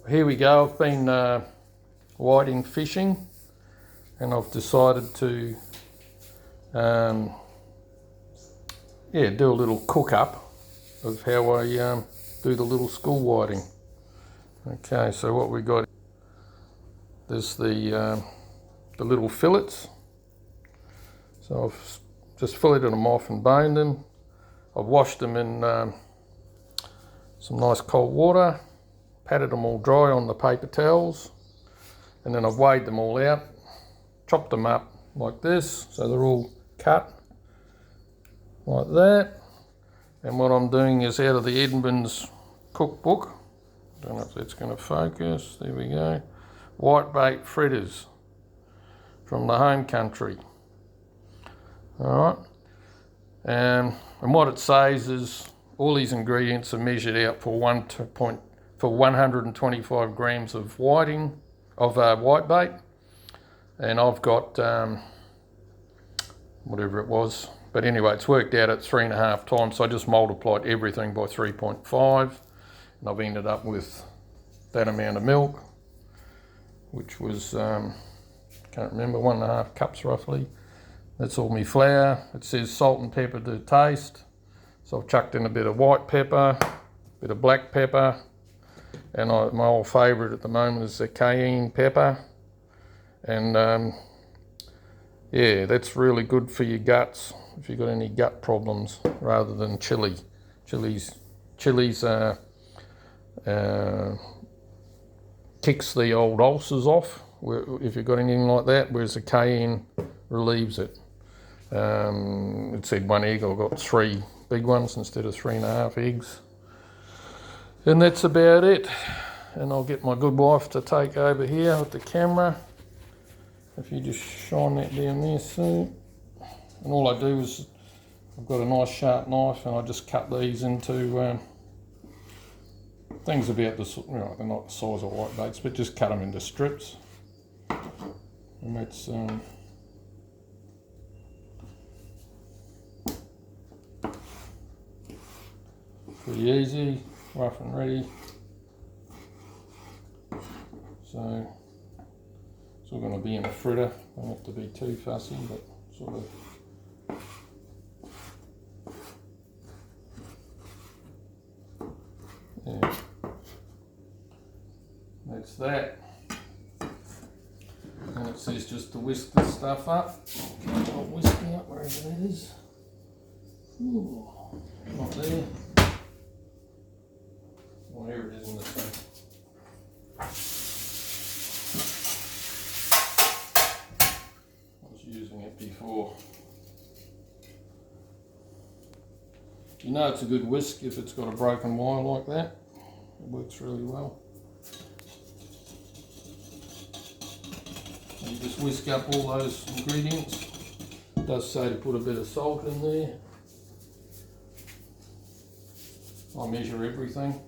Here we go. I've been whiting fishing, and I've decided to do a little cook up of how I do the little school whiting. Okay, so what we got, there's the little fillets. So I've just filleted them off and boned them. I've washed them in some nice cold water, patted them all dry on the paper towels, and then I've weighed them all out, chopped them up like this, so they're all cut like that. And what I'm doing is out of the Edmonds cookbook, I don't know if that's going to focus, there we go, whitebait fritters from the home country. Alright, and what it says is all these ingredients are measured out for 125 grams of whiting, of whitebait, and I've got whatever it was, but anyway, it's worked out at 3.5 times, so I just multiplied everything by 3.5, and I've ended up with that amount of milk, which was, can't remember, 1.5 cups roughly. That's all my flour. It says salt and pepper to taste, so I've chucked in a bit of white pepper, a bit of black pepper, and my old favourite at the moment is the cayenne pepper. And yeah, that's really good for your guts if you've got any gut problems, rather than chili. Chili's kicks the old ulcers off if you've got anything like that, whereas the cayenne relieves it. It said 1 egg, I've got 3 big ones instead of 3.5 eggs. And that's about it. And I'll get my good wife to take over here with the camera. If you just shine that down there, see. And all I do is, I've got a nice sharp knife and I just cut these into things about the, they're not the size of whitebaits, but just cut them into strips. And that's pretty easy, rough and ready. So it's all going to be in a fritter. Don't have to be too fussy, but sort of. Yeah, that's that. And it says just to whisk this stuff up. I'll whisk it up wherever it is. Ooh, not there. Well, here it is in the thing. I was using it before. You know it's a good whisk if it's got a broken wire like that. It works really well. And you just whisk up all those ingredients. It does say to put a bit of salt in there. I measure everything.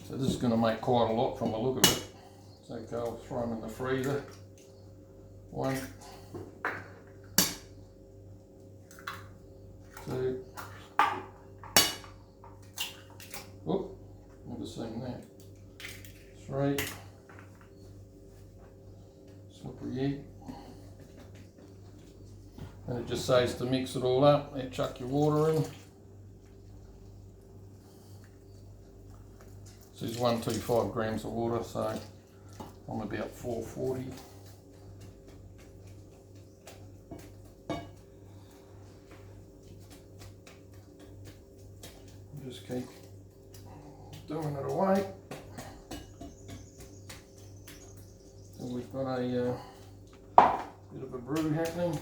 So this is going to make quite a lot from the look of it. So okay, I'll throw them in the freezer. 1, 2, whoop, never seen that. 3, slippery egg. And it just says to mix it all up, and chuck your water in. This is 125 grams of water, so I'm about 440. Just keep doing it away. And we've got a bit of a brew happening.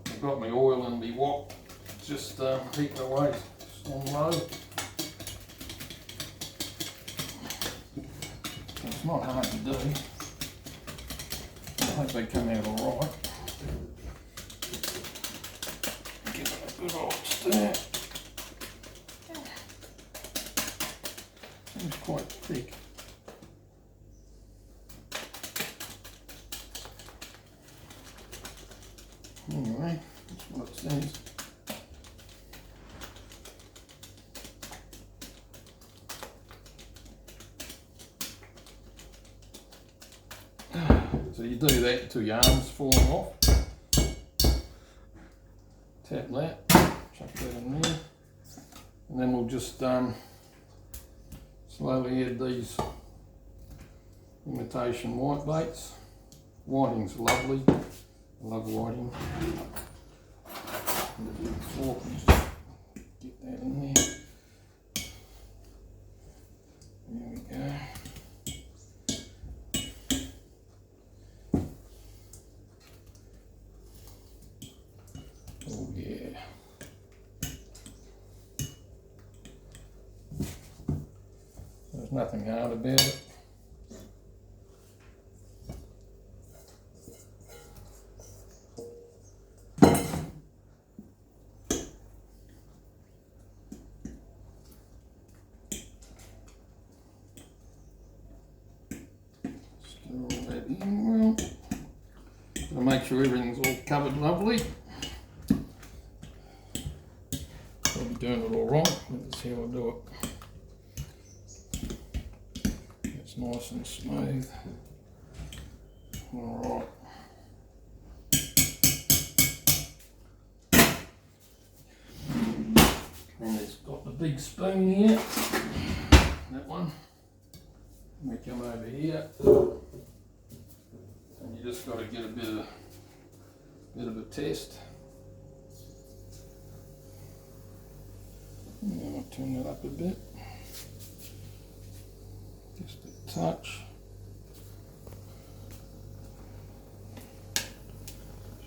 I've got my oil and my wok just heating away on low. It's not hard to do. I hope they come out alright. Give it a good old stir. Seems quite thick. Anyway, that's what it says. So you do that until your arm's falling off. Tap that, chuck that in there, and then we'll just slowly add these imitation white baits. Whiting's lovely, I love whiting. And the big fork, and just get that in there. There we go. Oh yeah. There's nothing hard about it. Stir all that in well. Gotta make sure everything's all covered lovely. I'll be doing it all wrong, but that's how I do it. It's nice and smooth. Alright. And it's got the big spoon here. That one. We come over here. And you just got to get a bit of a test. And I'll turn that up a bit. Just a touch.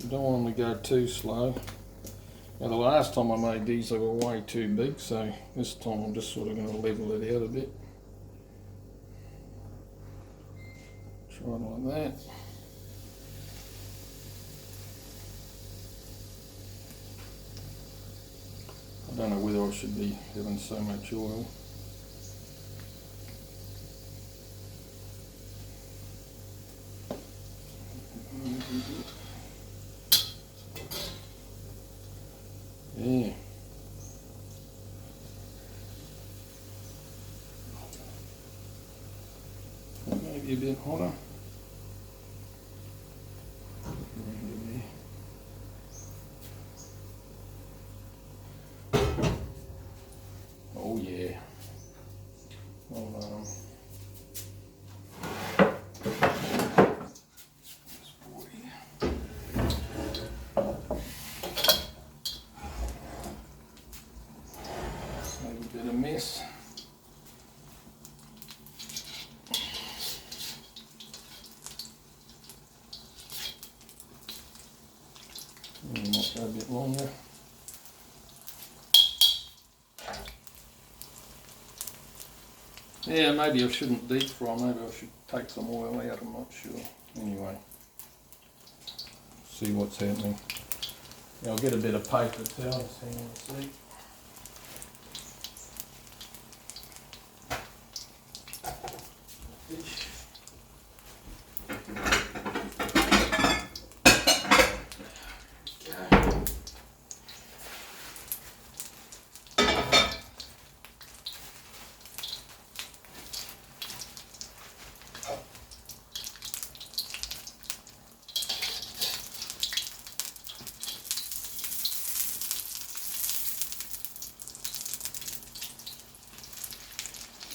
You don't want them to go too slow. Now the last time I made these they were way too big, so this time I'm just sort of going to level it out a bit. Try it like that. I don't know whether I should be having so much oil. Yeah. Maybe a bit hotter. Oh yeah. Well, bit of mess. Might go a bit longer. Yeah, maybe I shouldn't deep fry, maybe I should take some oil out, I'm not sure. Anyway, see what's happening. Yeah, I'll get a bit of paper towels, hang on a sec.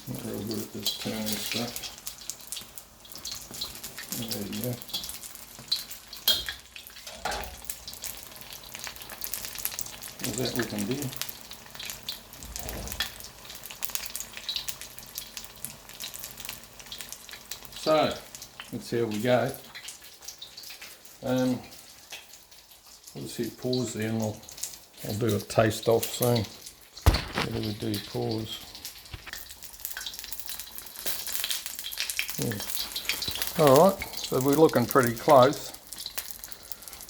Not real good at this turning stuff. There you go. How's that looking, dear? So, that's how we go. I'll just hit pause there and I'll do a taste off soon. Where do we do pause? Yeah. Alright, so we're looking pretty close.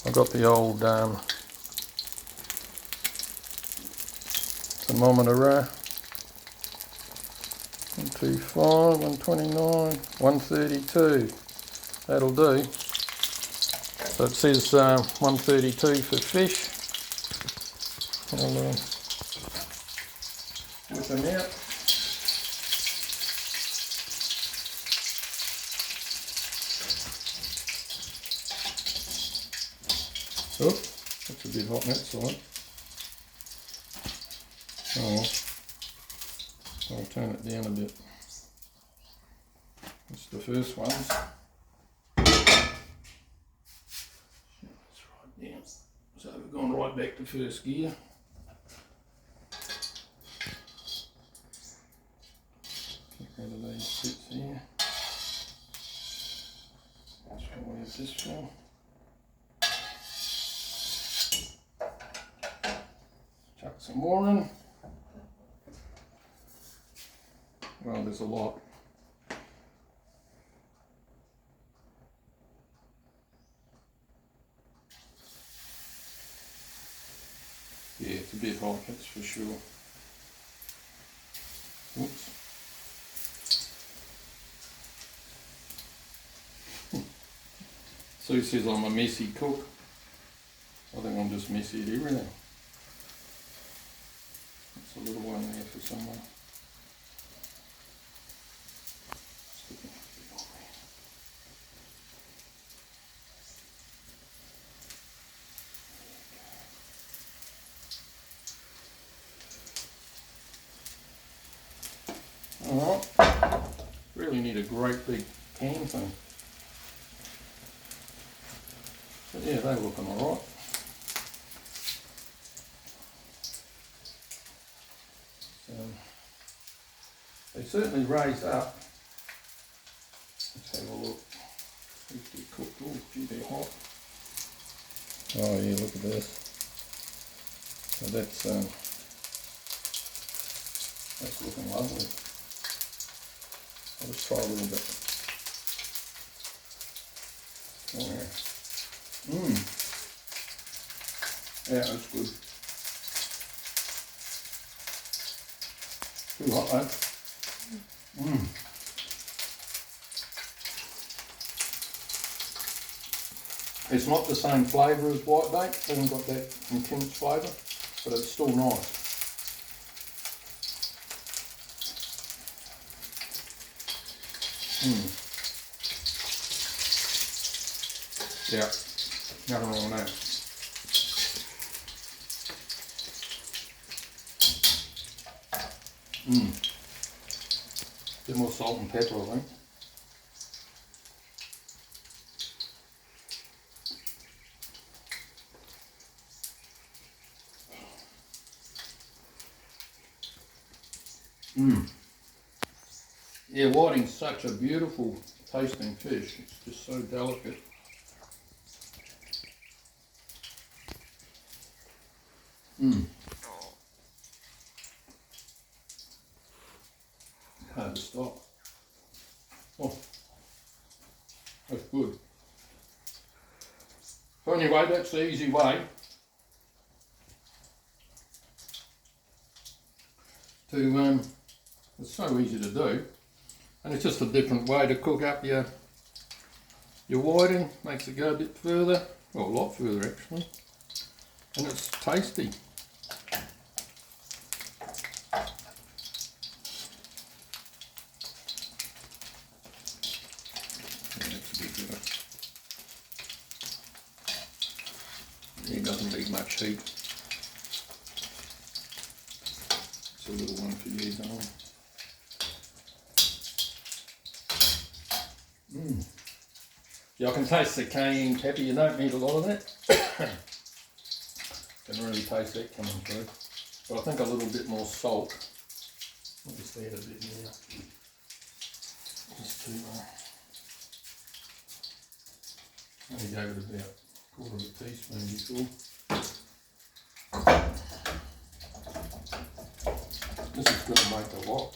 I've got the old thermometer 125, 129, 132. That'll do. So it says 132 for fish. I'll whip them out. Oh, that's a bit hot on that side. Oh well, I'll turn it down a bit. That's the first ones. That's right down. So we've gone right back to first gear. Get rid of these bits here. That's why we have this one. Chuck some more in. Well, there's a lot. Yeah, it's a bit hot, that's for sure. Oops. Sue says I'm a messy cook. I think I'm just messy at everything. That's a little one there for someone. Alright, really need a great big pan thing. But yeah, they're looking alright. They certainly raised up. Let's have a look. If they're cooked. Oh, gee, they're hot. Oh yeah, look at this. So that's looking lovely. I'll just try a little bit. Oh yeah. Yeah, that's good. Too hot though. It's not the same flavour as white bake, it hasn't got that intense flavour, but it's still nice. Yeah, nothing wrong with that. Bit more salt and pepper, I think. Yeah, whiting's such a beautiful tasting fish. It's just so delicate. Hard to stop. Oh, that's good. So anyway, that's the easy way to, it's so easy to do, and it's just a different way to cook up your whiting. Makes it go a bit further, well, a lot further actually, and it's tasty. It doesn't need much heat. It's a little one for you, darling. Yeah, I can taste the cayenne pepper. You don't need a lot of that. Can really taste that coming through. But I think a little bit more salt. I'll just add a bit now. Just to, I only gave it about a quarter of a teaspoon before. This is going to make a lot.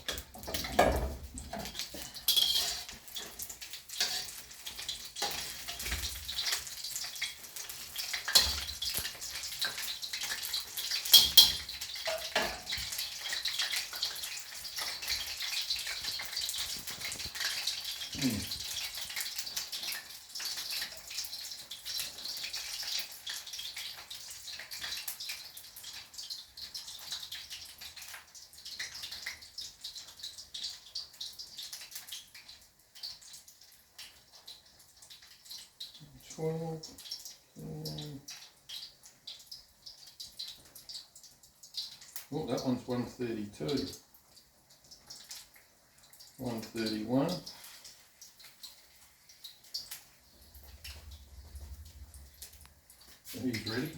12. Oh, that one's 132. 131. So he's ready.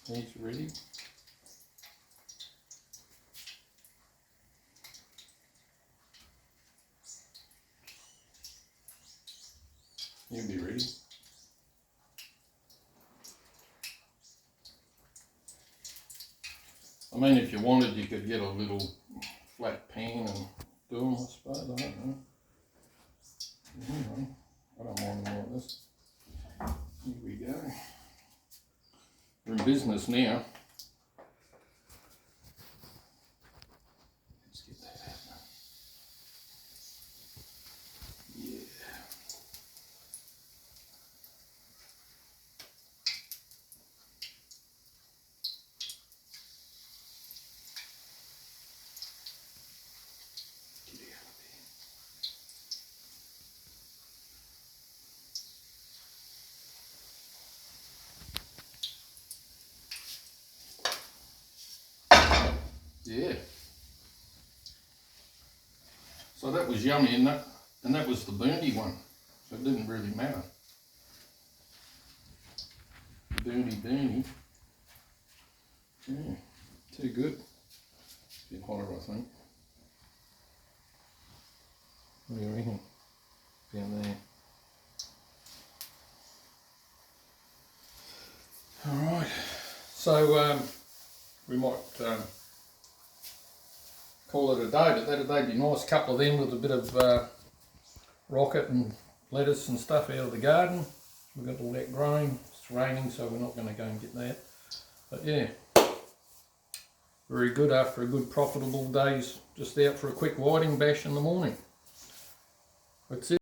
He's ready. He'll be ready. I mean, if you wanted, you could get a little flat pan and do them, I suppose. I don't know. Anyway, I don't mind them like this. Here we go. We're in business now. Let's get that out. Yeah. Get out of there. Yeah. So that was yummy, and that was the burny one. So it didn't really matter. Burny. Yeah, too good. A bit hotter, I think. What do you reckon? Down there. Alright, so we might call it a day, but that'd be nice. A couple of them with a bit of rocket and lettuce and stuff out of the garden. We've got all that growing. It's raining, so we're not going to go and get that. But yeah, very good after a good profitable day's just out for a quick whiting bash in the morning. That's it.